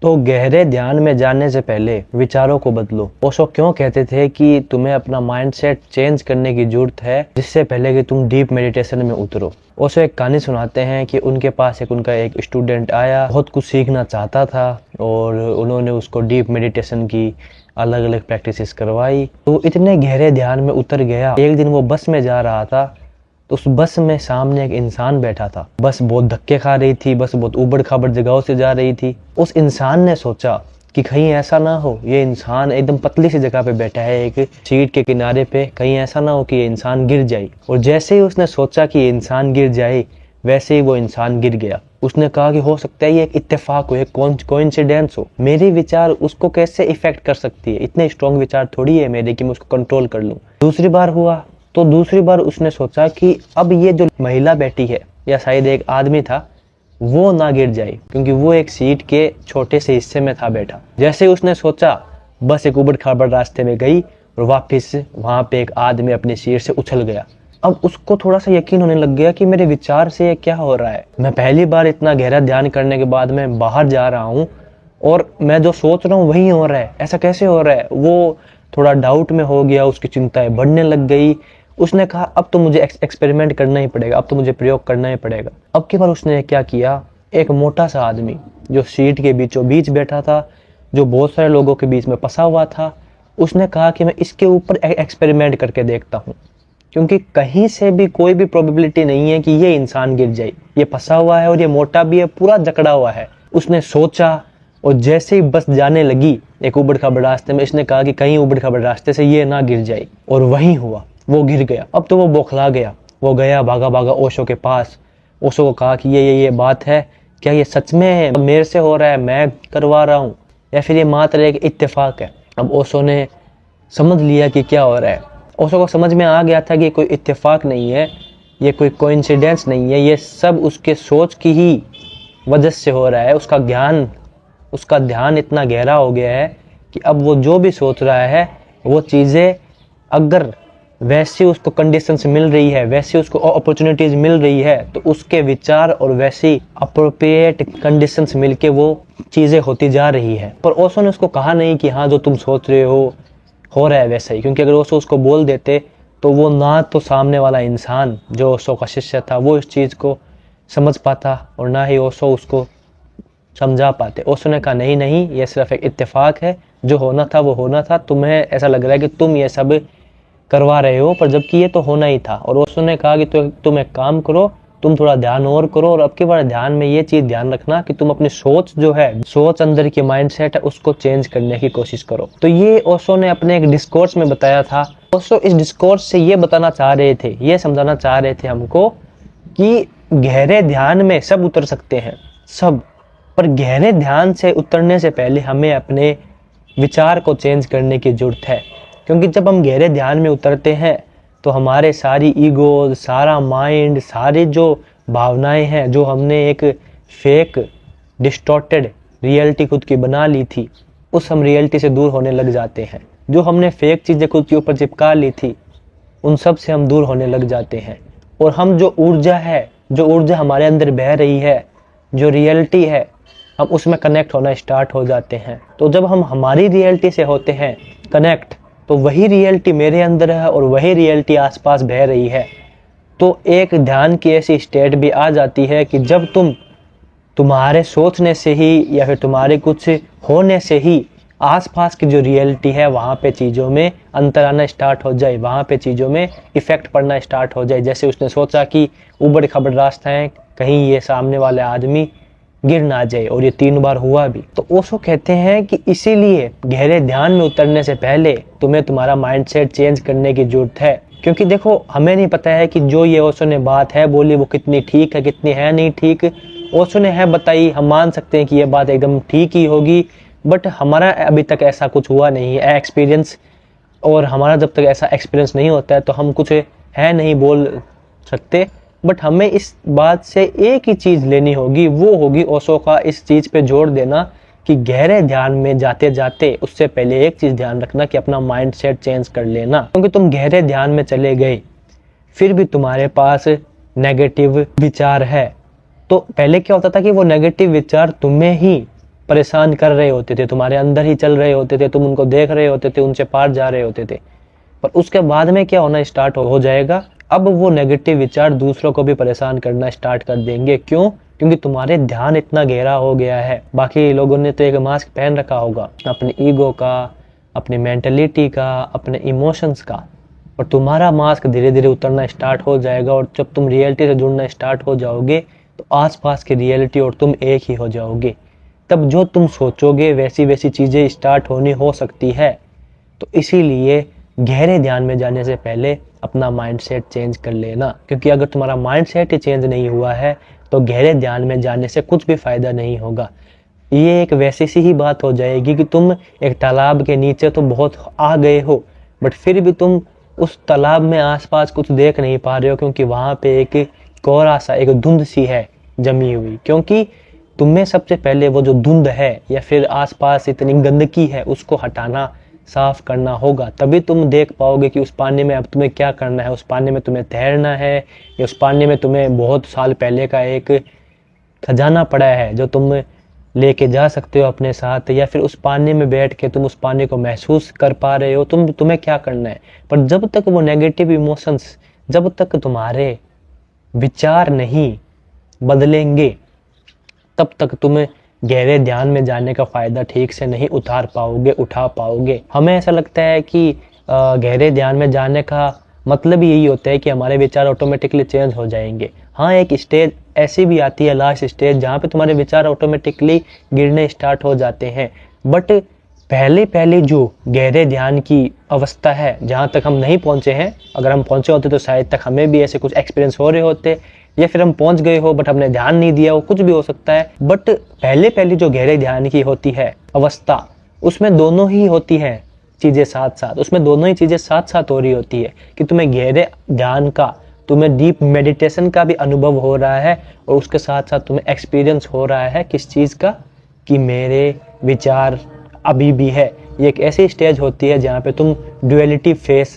तो गहरे ध्यान में जाने से पहले विचारों को बदलो। ओशो क्यों कहते थे कि तुम्हें अपना माइंडसेट चेंज करने की जरूरत है जिससे पहले कि तुम डीप मेडिटेशन में उतरो। ओशो एक कहानी सुनाते हैं कि उनके पास उनका एक स्टूडेंट आया, बहुत कुछ सीखना चाहता था और उन्होंने उसको डीप मेडिटेशन की अलग अलग प्रैक्टिसेस करवाई। तो इतने गहरे ध्यान में उतर गया। एक दिन वो बस में जा रहा था तो उस बस में सामने एक इंसान बैठा था। बस बहुत धक्के खा रही थी, बस बहुत उबड़ खाबड़ जगहों से जा रही थी। उस इंसान ने सोचा कि कहीं ऐसा ना हो ये इंसान एकदम पतली सी जगह पे बैठा है, एक सीट के किनारे पे, कहीं ऐसा ना हो कि ये इंसान गिर जाए। और जैसे ही उसने सोचा कि ये इंसान गिर जाए वैसे ही वो इंसान गिर गया। उसने कहा कि हो सकता है ये एक इत्तेफाक हो, एक कोइंसिडेंस हो। मेरी विचार उसको कैसे इफेक्ट कर सकती है, इतने स्ट्रॉन्ग विचार थोड़ी है मेरे कि मैं उसको कंट्रोल कर लूँ। दूसरी बार हुआ तो दूसरी बार उसने सोचा कि अब ये जो महिला बैठी है या शायद एक आदमी था वो ना गिर जाए, क्योंकि वो एक सीट के छोटे से हिस्से में था बैठा। जैसे उसने सोचा बस एक उबड़ खाबड़ रास्ते में गई और वापस वहां पे एक आदमी अपनी सीट से उछल गया। अब उसको थोड़ा सा यकीन होने लग गया कि मेरे विचार से ये क्या हो रहा है। मैं पहली बार इतना गहरा ध्यान करने के बाद मैं बाहर जा रहा हूँ और मैं जो सोच रहा हूँ वही हो रहा है, ऐसा कैसे हो रहा है। वो थोड़ा डाउट में हो गया, उसकी चिंताएं बढ़ने लग गई। उसने कहा अब तो मुझे एक्सपेरिमेंट करना ही पड़ेगा, अब तो मुझे प्रयोग करना ही पड़ेगा। अब की बार उसने क्या किया, एक मोटा सा आदमी जो सीट के बीचों बीच बैठा था, जो बहुत सारे लोगों के बीच में फंसा हुआ था, उसने कहा कि मैं इसके ऊपर एक्सपेरिमेंट करके देखता हूँ, क्योंकि कहीं से भी कोई भी प्रोबेबिलिटी नहीं है कि ये इंसान गिर जाए। ये फंसा हुआ है और ये मोटा भी है, पूरा जकड़ा हुआ है। उसने सोचा और जैसे ही बस जाने लगी एक उबड़ खाबड़ रास्ते में, इसने कहा कि कहीं उबड़ खाबड़ रास्ते से ये ना गिर जाए, और वही हुआ, वो गिर गया। अब तो वो बौखला गया, वो गया भागा भागा ओशो के पास। ओशो को कहा कि ये बात है, क्या ये सच में है, मेरे से हो रहा है, मैं करवा रहा हूँ, या फिर ये मात्र एक इत्तेफाक है। अब ओशो ने समझ लिया कि क्या हो रहा है। ओशो को समझ में आ गया था कि कोई इत्तेफाक नहीं है, ये कोई कोइंसिडेंस नहीं है, ये सब उसके सोच की ही वजह से हो रहा है। उसका ध्यान इतना गहरा हो गया है कि अब वो जो भी सोच रहा है वो चीज़ें अगर वैसी उसको कंडीशंस मिल रही है, वैसी उसको अपॉर्चुनिटीज मिल रही है, तो उसके विचार और वैसी अप्रोप्रिएट कंडीशंस मिलके वो चीज़ें होती जा रही है। पर ओशो ने उसको कहा नहीं कि हाँ जो तुम सोच रहे हो रहा है वैसा ही, क्योंकि अगर ओशो उसको बोल देते तो वो ना तो सामने वाला इंसान जो ओशो का शिष्य था वो इस चीज़ को समझ पाता और ना ही ओशो उसको समझा पाते। ओशो ने कहा नहीं, ये सिर्फ एक इत्तेफाक है, जो होना था वो होना था, तुम्हें ऐसा लग रहा है कि तुम ये सब करवा रहे हो, पर जबकि ये तो होना ही था। और ओशो ने कहा कि तुम एक काम करो, तुम थोड़ा ध्यान और करो, और अब की बार ध्यान में ये चीज ध्यान रखना कि तुम अपनी सोच जो है, सोच अंदर की माइंडसेट है, उसको चेंज करने की कोशिश करो। तो ये ओशो ने अपने एक डिस्कोर्स में बताया था। ओशो इस डिस्कोर्स से ये बताना चाह रहे थे, ये समझाना चाह रहे थे हमको कि गहरे ध्यान में सब उतर सकते हैं, सब, पर गहरे ध्यान से उतरने से पहले हमें अपने विचार को चेंज करने की जरूरत है। क्योंकि जब हम गहरे ध्यान में उतरते हैं तो हमारे सारी ईगो, सारा माइंड, सारी जो भावनाएं हैं, जो हमने एक फेक डिस्टॉर्टेड रियलिटी खुद की बना ली थी, उस हम रियलिटी से दूर होने लग जाते हैं। जो हमने फेक चीज़ें खुद के ऊपर चिपका ली थी उन सब से हम दूर होने लग जाते हैं, और हम जो ऊर्जा हमारे अंदर बह रही है, जो रियलिटी है, हम उसमें कनेक्ट होना स्टार्ट हो जाते हैं। तो जब हम हमारी रियलिटी से होते हैं कनेक्ट, तो वही रियलिटी मेरे अंदर है और वही रियलिटी आसपास बह रही है। तो एक ध्यान की ऐसी स्टेट भी आ जाती है कि जब तुम्हारे सोचने से ही या फिर तुम्हारे कुछ होने से ही आसपास की जो रियलिटी है वहाँ पे चीज़ों में अंतर आना स्टार्ट हो जाए, वहाँ पे चीज़ों में इफेक्ट पड़ना स्टार्ट हो जाए। जैसे उसने सोचा कि उबड़ खाबड़ रास्ता है, कहीं ये सामने वाले आदमी गिर ना जाए, और ये 3 बार हुआ भी। तो ओशो कहते हैं कि इसीलिए गहरे ध्यान में उतरने से पहले तुम्हें तुम्हारा माइंडसेट चेंज करने की जरूरत है। क्योंकि देखो, हमें नहीं पता है कि जो ये ओशो ने बात है बोली वो कितनी ठीक है, कितनी है नहीं ठीक। ओशो ने है बताई, हम मान सकते हैं कि ये बात एकदम ठीक ही होगी, बट हमारा अभी तक ऐसा कुछ हुआ नहीं है एक्सपीरियंस, और हमारा जब तक ऐसा एक्सपीरियंस नहीं होता है तो हम कुछ है नहीं बोल सकते। बट हमें इस बात से एक ही चीज़ लेनी होगी, वो होगी ओशो का इस चीज़ पे जोर देना कि गहरे ध्यान में जाते जाते उससे पहले एक चीज़ ध्यान रखना कि अपना माइंडसेट चेंज कर लेना। क्योंकि तुम गहरे ध्यान में चले गए फिर भी तुम्हारे पास नेगेटिव विचार है, तो पहले क्या होता था कि वो नेगेटिव विचार तुम्हें ही परेशान कर रहे होते थे, तुम्हारे अंदर ही चल रहे होते थे, तुम उनको देख रहे होते थे, उनसे पार जा रहे होते थे। पर उसके बाद में क्या होना स्टार्ट हो जाएगा, अब वो नेगेटिव विचार दूसरों को भी परेशान करना स्टार्ट कर देंगे। क्यों? क्योंकि तुम्हारे ध्यान इतना गहरा हो गया है। बाकी लोगों ने तो एक मास्क पहन रखा होगा अपने ईगो का, अपनी मेंटलिटी का, अपने इमोशंस का, और तुम्हारा मास्क धीरे धीरे उतरना स्टार्ट हो जाएगा। और जब तुम रियलिटी से जुड़ना स्टार्ट हो जाओगे तो आसपास की रियलिटी और तुम एक ही हो जाओगे। तब जो तुम सोचोगे वैसी वैसी चीज़ें स्टार्ट होनी हो सकती है। तो इसीलिए गहरे ध्यान में जाने से पहले अपना माइंडसेट चेंज कर लेना, क्योंकि अगर तुम्हारा माइंडसेट ही चेंज नहीं हुआ है तो गहरे ध्यान में जाने से कुछ भी फ़ायदा नहीं होगा। ये एक वैसी सी ही बात हो जाएगी कि तुम एक तालाब के नीचे तो बहुत आ गए हो, बट फिर भी तुम उस तालाब में आसपास कुछ देख नहीं पा रहे हो, क्योंकि वहाँ पे एक कोहरा सा, एक धुंध सी है जमी हुई। क्योंकि तुम्हें सबसे पहले वो जो धुंध है या फिर आसपास इतनी गंदगी है उसको हटाना, साफ करना होगा, तभी तुम देख पाओगे कि उस पानी में अब तुम्हें क्या करना है। उस पानी में तुम्हें तैरना है या उस पानी में तुम्हें बहुत साल पहले का एक खजाना पड़ा है जो तुम लेके जा सकते हो अपने साथ, या फिर उस पानी में बैठ के तुम उस पानी को महसूस कर पा रहे हो, तुम्हें क्या करना है। पर जब तक वो नेगेटिव इमोशंस, जब तक तुम्हारे विचार नहीं बदलेंगे, तब तक तुम्हें गहरे ध्यान में जाने का फ़ायदा ठीक से नहीं उठा पाओगे। हमें ऐसा लगता है कि गहरे ध्यान में जाने का मतलब यही होता है कि हमारे विचार ऑटोमेटिकली चेंज हो जाएंगे। हाँ, एक स्टेज ऐसी भी आती है, लास्ट स्टेज, जहाँ पे तुम्हारे विचार ऑटोमेटिकली गिरने स्टार्ट हो जाते हैं। बट पहले जो गहरे ध्यान की अवस्था है, जहाँ तक हम नहीं पहुँचे हैं, अगर हम पहुँचे होते तो शायद तक हमें भी ऐसे कुछ एक्सपीरियंस हो रहे होते, या फिर हम पहुंच गए हो बट हमने ध्यान नहीं दिया हो, कुछ भी हो सकता है। बट पहले जो गहरे ध्यान की होती है अवस्था, उसमें दोनों ही होती हैं चीज़ें साथ साथ, उसमें दोनों ही चीज़ें साथ साथ हो रही होती है कि तुम्हें गहरे ध्यान का, तुम्हें डीप मेडिटेशन का भी अनुभव हो रहा है, और उसके साथ साथ तुम्हें एक्सपीरियंस हो रहा है किस चीज़ का, कि मेरे विचार अभी भी है। ये एक ऐसी स्टेज होती है जहाँ पे तुम ड्युअलिटी फेस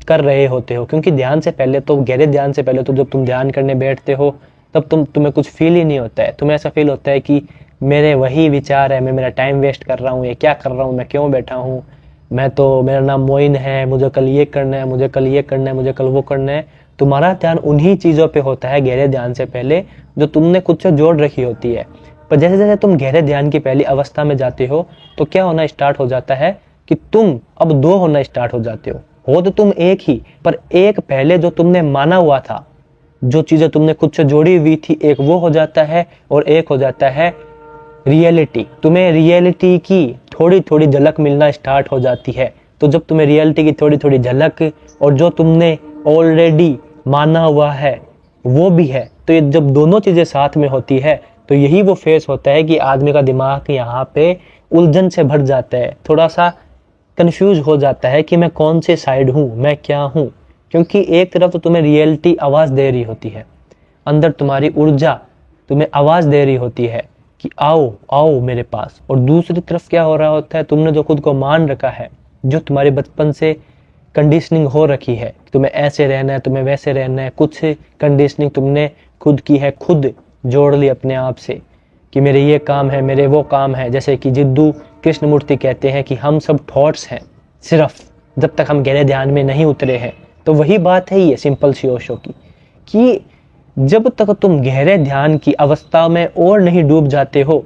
कर रहे होते हो। क्योंकि ध्यान से पहले तो, गहरे ध्यान से पहले तो जब तुम ध्यान करने बैठते हो तब तुम्हें कुछ फील ही नहीं होता है। तुम्हें ऐसा फील होता है कि मेरे वही विचार है, मैं मेरा टाइम वेस्ट कर रहा हूँ, ये क्या कर रहा हूँ, मैं क्यों बैठा हूँ, मैं तो, मेरा नाम मोइन है, मुझे कल ये करना है, मुझे कल ये करना है, मुझे कल वो करना है। तुम्हारा ध्यान उन्हीं चीज़ों पे होता है गहरे ध्यान से पहले जो तुमने खुद से जोड़ रखी होती है। पर जैसे जैसे तुम गहरे ध्यान की पहली अवस्था में जाते हो तो क्या होना स्टार्ट हो जाता है कि तुम अब दो होना स्टार्ट हो जाते हो तो तुम एक ही, पर एक पहले जो तुमने माना हुआ था, जो चीज़ें तुमने खुद से जोड़ी हुई थी, एक वो हो जाता है, और एक हो जाता है रियलिटी। तुम्हें रियलिटी की थोड़ी थोड़ी झलक मिलना स्टार्ट हो जाती है। तो जब तुम्हें रियलिटी की थोड़ी थोड़ी झलक और जो तुमने ऑलरेडी माना हुआ है वो भी है, तो ये जब दोनों चीज़ें साथ में होती है तो यही वो फेस होता है कि आदमी का दिमाग यहाँ पे उलझन से भर जाता है, थोड़ा सा कंफ्यूज हो जाता है कि मैं कौन से साइड हूँ, मैं क्या हूँ। क्योंकि एक तरफ तो तुम्हें रियलिटी आवाज़ दे रही होती है, अंदर तुम्हारी ऊर्जा तुम्हें आवाज़ दे रही होती है कि आओ आओ मेरे पास, और दूसरी तरफ क्या हो रहा होता है, तुमने जो खुद को मान रखा है, जो तुम्हारे बचपन से कंडीशनिंग हो रखी है, तुम्हें ऐसे रहना है, तुम्हें वैसे रहना है, कुछ कंडीशनिंग तुमने खुद की है, खुद जोड़ ली अपने आप से कि मेरे ये काम है, मेरे वो काम है। जैसे कि जिद्दू कृष्णमूर्ति कहते हैं कि हम सब थॉट्स हैं सिर्फ, जब तक हम गहरे ध्यान में नहीं उतरे हैं। तो वही बात है ये सिंपल सी ओशो की, कि जब तक तुम गहरे ध्यान की अवस्था में और नहीं डूब जाते हो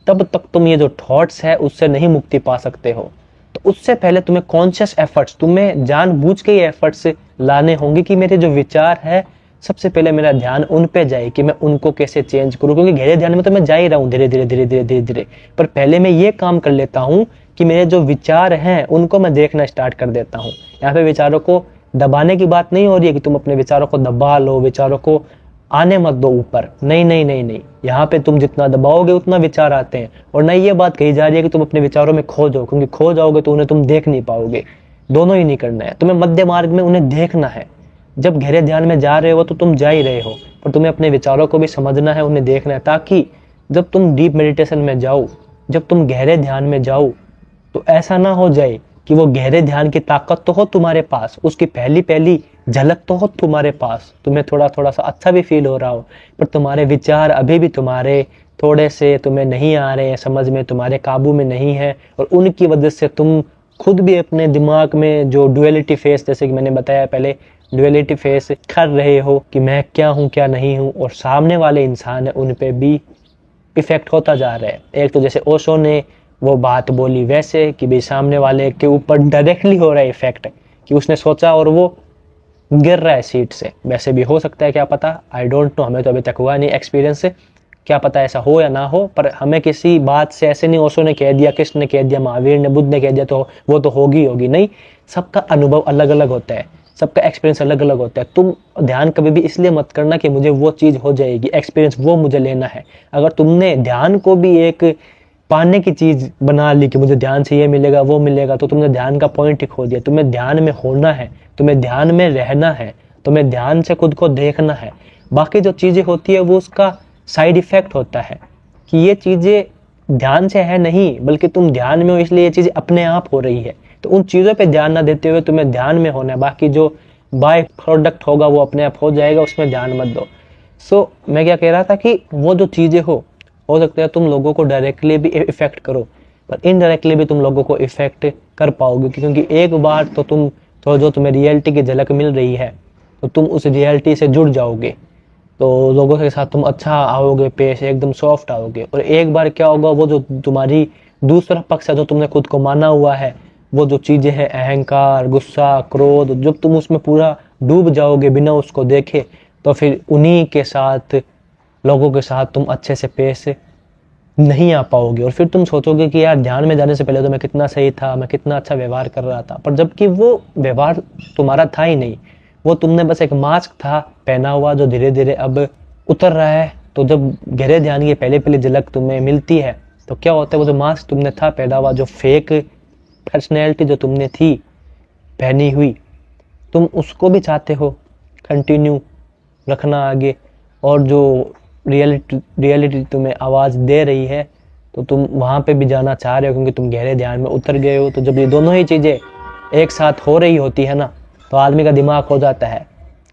तब तक तुम ये जो थॉट्स है उससे नहीं मुक्ति पा सकते हो। तो उससे पहले तुम्हें कॉन्शियस एफर्ट्स, तुम्हें जानबूझ के ये एफर्ट्स लाने होंगे कि मेरे जो विचार है सबसे पहले मेरा ध्यान उन पे जाए कि मैं उनको कैसे चेंज करूं। क्योंकि गहरे ध्यान में तो मैं जा ही रहा हूँ धीरे धीरे धीरे धीरे धीरे धीरे, पर पहले मैं ये काम कर लेता हूँ कि मेरे जो विचार हैं उनको मैं देखना स्टार्ट कर देता हूँ। यहाँ पे विचारों को दबाने की बात नहीं हो रही है कि तुम अपने विचारों को दबा लो, विचारों को आने मत दो ऊपर, नहीं नहीं नहीं नहीं। यहाँ पे तुम जितना दबाओगे उतना विचार आते हैं। और नहीं ये बात कही जा रही है कि तुम अपने विचारों में खो जाओ, क्योंकि खो जाओगे तो उन्हें तुम देख नहीं पाओगे। दोनों ही नहीं करना है, तुम्हें मध्य मार्ग में उन्हें देखना है। जब गहरे ध्यान में जा रहे हो तो तुम जा ही रहे हो, पर तुम्हें अपने विचारों को भी समझना है, उन्हें देखना है, ताकि जब तुम डीप मेडिटेशन में जाओ, जब तुम गहरे ध्यान में जाओ, तो ऐसा ना हो जाए कि वो गहरे ध्यान की ताकत तो हो तुम्हारे पास, उसकी पहली पहली झलक तो हो तुम्हारे पास, तुम्हें थोड़ा थोड़ा सा अच्छा भी फील हो रहा हो, पर तुम्हारे विचार अभी भी तुम्हारे थोड़े से तुम्हें नहीं आ रहे हैं समझ में, तुम्हारे काबू में नहीं है, और उनकी वजह से तुम खुद भी अपने दिमाग में जो डुअलिटी फेस, जैसे कि मैंने बताया पहले, डुअलिटी फेस कर रहे हो कि मैं क्या हूँ क्या नहीं हूँ, और सामने वाले इंसान है उन पे भी इफेक्ट होता जा रहा है। एक तो जैसे ओशो ने वो बात बोली वैसे कि भाई सामने वाले के ऊपर डायरेक्टली हो रहा है इफेक्ट, कि उसने सोचा और वो गिर रहा है सीट से। वैसे भी हो सकता है, क्या पता, आई डोंट नो, हमें तो अभी तक हुआ नहीं एक्सपीरियंस से, क्या पता ऐसा हो या ना हो, पर हमें किसी बात से ऐसे नहीं ओशो ने कह दिया, कृष्ण ने कह दिया, महावीर ने, बुद्ध ने कह दिया तो वो तो होगी होगी, नहीं। सबका अनुभव अलग अलग होता है, सबका एक्सपीरियंस अलग अलग होता है। तुम ध्यान कभी भी इसलिए मत करना कि मुझे वो चीज़ हो जाएगी, एक्सपीरियंस वो मुझे लेना है। अगर तुमने ध्यान को भी एक पाने की चीज़ बना ली कि मुझे ध्यान से ये मिलेगा वो मिलेगा, तो तुमने ध्यान का पॉइंट ही खो दिया। तुम्हें ध्यान में होना है, तुम्हें ध्यान में रहना है, तुम्हें ध्यान से खुद को देखना है। बाकी जो चीज़ें होती है वो उसका साइड इफेक्ट होता है, कि ये चीज़ें ध्यान से है नहीं, बल्कि तुम ध्यान में हो इसलिए ये चीज़ें अपने आप हो रही है। तो उन चीज़ों पे ध्यान ना देते हुए तुम्हें ध्यान में होना है, बाकी जो बाय प्रोडक्ट होगा वो अपने आप हो जाएगा, उसमें ध्यान मत दो। सो मैं क्या कह रहा था कि वो जो चीज़ें हो सकता है तुम लोगों को डायरेक्टली भी इफेक्ट करो, पर इनडायरेक्टली भी तुम लोगों को इफेक्ट कर पाओगे, क्योंकि एक बार तो तुम तो जो तुम्हें रियलिटी की झलक मिल रही है तो तुम उस रियलिटी से जुड़ जाओगे, तो लोगों के साथ तुम अच्छा आओगे पेश, एकदम सॉफ्ट आओगे। और एक बार क्या होगा, वो जो तुम्हारी दूसरा पक्ष है, जो तुमने खुद को माना हुआ है, वो जो चीज़ें हैं, अहंकार, गुस्सा, क्रोध, जब तुम उसमें पूरा डूब जाओगे बिना उसको देखे, तो फिर उन्हीं के साथ, लोगों के साथ तुम अच्छे से पेश नहीं आ पाओगे। और फिर तुम सोचोगे कि यार ध्यान में जाने से पहले तो मैं कितना सही था, मैं कितना अच्छा व्यवहार कर रहा था, पर जबकि वो व्यवहार तुम्हारा था ही नहीं, वो तुमने बस एक मास्क था पहना हुआ जो धीरे धीरे अब उतर रहा है। तो जब गहरे ध्यान की पहले पहले झलक तुम्हें मिलती है तो क्या होता है, वो जो मास्क तुमने था पहना हुआ, जो फेक पर्सनैलिटी जो तुमने थी पहनी हुई, तुम उसको भी चाहते हो कंटिन्यू रखना आगे, और जो रियलिटी तुम्हें आवाज़ दे रही है तो तुम वहाँ पे भी जाना चाह रहे हो, क्योंकि तुम गहरे ध्यान में उतर गए हो। तो जब ये दोनों ही चीज़ें एक साथ हो रही होती है ना, तो आदमी का दिमाग हो जाता है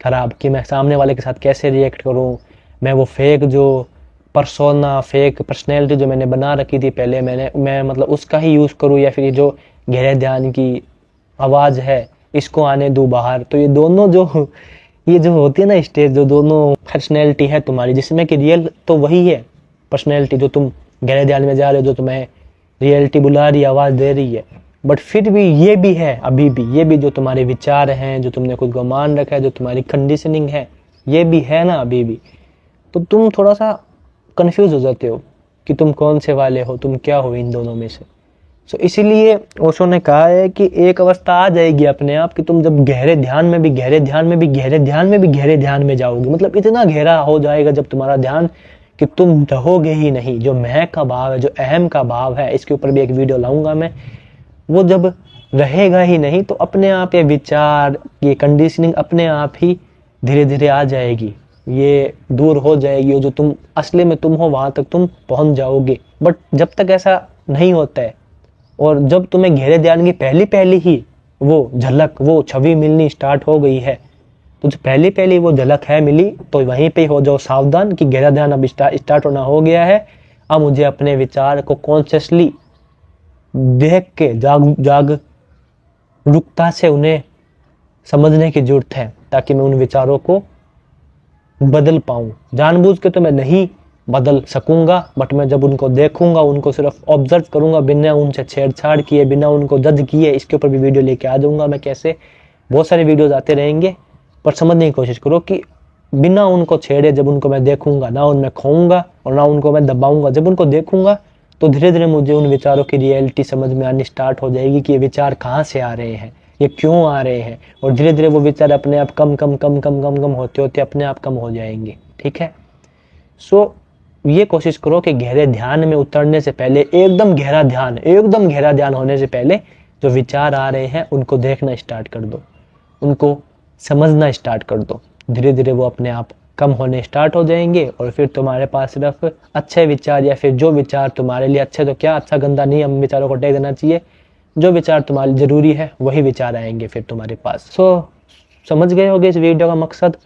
ख़राब, कि मैं सामने वाले के साथ कैसे रिएक्ट करूं, मैं वो फेक जो पर्सोना, फेक पर्सनैलिटी जो मैंने बना रखी थी पहले, मैं मतलब उसका ही यूज़ करूं, या फिर जो गहरे ध्यान की आवाज़ है इसको आने दूं बाहर। तो ये दोनों जो ये जो होती है ना स्टेज, जो दोनों पर्सनैलिटी है तुम्हारी, जिसमें कि रियल तो वही है पर्सनैलिटी जो तुम गहरे ध्यान में जा रहे हो, जो तुम्हें रियलिटी बुला रही, आवाज़ दे रही है, बट फिर भी ये भी है, अभी भी ये भी जो तुम्हारे विचार हैं, जो तुमने खुद को मान रखा है, जो तुम्हारी कंडीशनिंग है, ये भी है ना अभी भी। तो तुम थोड़ा सा कंफ्यूज हो जाते हो कि तुम कौन से वाले हो, तुम क्या हो इन दोनों में से। सो इसीलिए ओशो ने कहा है कि एक अवस्था आ जाएगी अपने आप कि तुम जब गहरे ध्यान में भी गहरे ध्यान में भी गहरे ध्यान में भी गहरे ध्यान में जाओगे, मतलब इतना गहरा हो जाएगा जब तुम्हारा ध्यान कि तुम रहोगे ही नहीं। जो मैं का भाव है, जो अहम का भाव है, इसके ऊपर भी एक वीडियो लाऊंगा मैं, वो जब रहेगा ही नहीं तो अपने आप ये विचार, ये कंडीशनिंग अपने आप ही धीरे धीरे आ जाएगी, ये दूर हो जाएगी, और जो तुम असली में तुम हो वहां तक तुम पहुंच जाओगे। बट जब तक ऐसा नहीं होता है, और जब तुम्हें गहरे ध्यान की पहली ही वो झलक, वो छवि मिलनी स्टार्ट हो गई है, तो जो पहली वो झलक है मिली, तो वहीं पे हो जाओ सावधान कि गहरा ध्यान अब स्टार्ट होना हो गया है। अब मुझे अपने विचार को कॉन्शियसली देख के जागरूकता से उन्हें समझने की जरूरत है, ताकि मैं उन विचारों को बदल पाऊं। जानबूझ के तो मैं नहीं बदल सकूंगा, बट मैं जब उनको देखूंगा, उनको सिर्फ ऑब्जर्व करूंगा, बिना उनसे छेड़छाड़ किए, बिना उनको जज किए, इसके ऊपर भी वीडियो लेके आ जाऊंगा मैं। कैसे, बहुत सारे वीडियोज आते रहेंगे, पर समझने की कोशिश करो कि बिना उनको छेड़े जब उनको मैं देखूंगा, ना उनमें खोऊंगा और ना उनको मैं दबाऊंगा, जब उनको देखूंगा तो धीरे धीरे मुझे उन विचारों की रियलिटी समझ में आनी स्टार्ट हो जाएगी कि ये विचार कहाँ से आ रहे हैं, ये क्यों आ रहे हैं, और धीरे धीरे वो विचार अपने आप कम होते होते अपने आप कम हो जाएंगे। ठीक है, सो ये कोशिश करो कि गहरे ध्यान में उतरने से पहले, एकदम गहरा ध्यान होने से पहले जो विचार आ रहे हैं उनको देखना स्टार्ट कर दो, उनको समझना स्टार्ट कर दो। धीरे धीरे वो अपने आप कम होने स्टार्ट हो जाएंगे, और फिर तुम्हारे पास सिर्फ अच्छे विचार, या फिर जो विचार तुम्हारे लिए अच्छे, तो क्या अच्छा गंदा नहीं, हम विचारों को टेक देना चाहिए, जो विचार तुम्हारे जरूरी है वही विचार आएंगे फिर तुम्हारे पास। सो समझ गए होगे इस वीडियो का मकसद।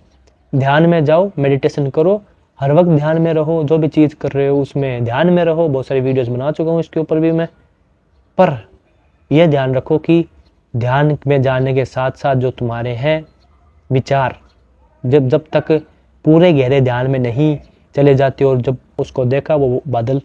ध्यान में जाओ, मेडिटेशन करो, हर वक्त ध्यान में रहो, जो भी चीज़ कर रहे हो उसमें ध्यान में रहो। बहुत सारी वीडियोस बना चुका हूँ इसके ऊपर भी मैं। पर यह ध्यान रखो कि ध्यान में जाने के साथ साथ जो तुम्हारे हैं विचार, जब तक पूरे गहरे ध्यान में नहीं चले जाते और जब उसको देखा वो बादल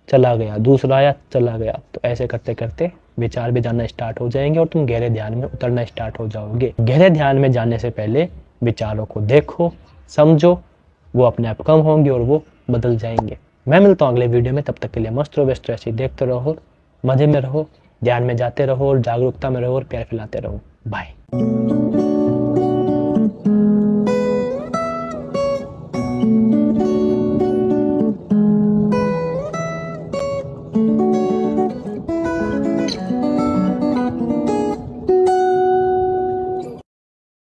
चला गया, दूसरा आया चला गया, तो ऐसे करते करते विचार भी जाना स्टार्ट हो जाएंगे और तुम गहरे ध्यान में उतरना स्टार्ट हो जाओगे। गहरे ध्यान में जाने से पहले विचारों को देखो, समझो, वो अपने आप कम होंगे और वो बदल जाएंगे। मैं मिलता हूँ अगले वीडियो में, तब तक के लिए मस्त रहो, व्यस्त रहो, ऐसे देखते रहो, मजे में रहो, ध्यान में जाते रहो और जागरूकता में रहो और प्यार फैलाते रहो। बाय।